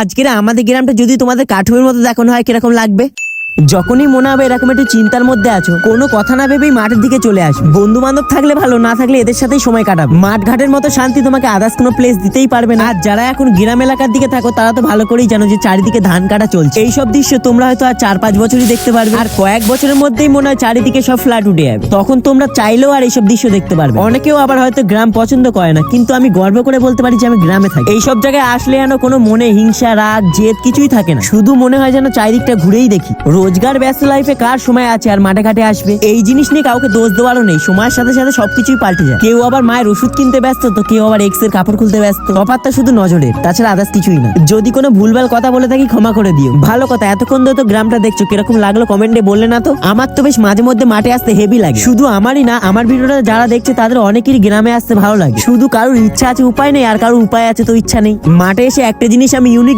আজকের আমাদের গ্রামটা যদি তোমাদের কাঠুমের মতো দেখানো হয় কিরকম লাগবে? যখনই মনে হবে এরকম একটু চিন্তার মধ্যে আছো, কোনো কথা না ভেবেই মাঠের দিকে চলে আসো। বন্ধু বান্ধব থাকলে ভালো, না থাকলে এদের সাথেই সময় কাটাবে। মাঠ ঘাটের মতো শান্তি তোমাকে আদার্স কোনো প্লেস দিতেই পারবে না। আর যারা এখন গ্রাম এলাকার দিকে থাকো তারা তো ভালো করেই জানো যে চারিদিকে ধান কাটা চলছে। এইসব দৃশ্য তোমরা হয়তো আর 4-5 বছরই দেখতে পারবে, আর কয়েক বছরের মধ্যেই মনে হয় চারিদিকে সব ফ্ল্যাট উঠে যাবে। তখন তোমরা চাইলেও আর এইসব দৃশ্য দেখতে পারবে। অনেকেও আবার হয়তো গ্রাম পছন্দ করে না, কিন্তু আমি গর্ব করে বলতে পারি যে আমি গ্রামে থাকি। এইসব জায়গায় আসলে যেন কোনো মনে হিংসা, রাগ, জেদ কিছুই থাকে না। শুধু মনে হয় যেন চারিদিকটা ঘুরেই দেখি। রোজগার ব্যস্ত লাইফে কার সময় আছে আর মাঠে ঘাটে আসবে? এই জিনিস নিয়ে কাউকে দোষ দেওয়ারও নেই। সময়ের সাথে সাথে সবকিছুই পাল্টে যায়। কেউ আবার মায়ের ওষুধ কিনতে ব্যস্ত, তো কেউ আবার এক্স এর কাপড় খুলতে ব্যস্ত। তফাৎটা শুধু নজরের, তাছাড়া আদার্স কিছুই না। যদি কোনো ভুলভাল কথা বলে থাকি ক্ষমা করে দিও। ভালো কথা, এতক্ষণ ধরে তো গ্রামটা দেখছো, কিরকম লাগলো কমেন্টে বললে না তো? আমার তো বেশ মাঝে মধ্যে মাঠে আসতে হেভি লাগে। শুধু আমারই না, আমার ভিডিওটা যারা দেখছে তাদের অনেকেরই গ্রামে আসতে ভালো লাগে। শুধু কারোর ইচ্ছা আছে উপায় নেই, আর কারোর উপায় আছে তো ইচ্ছা নেই। মাঠে এসে একটা জিনিস আমি ইউনিক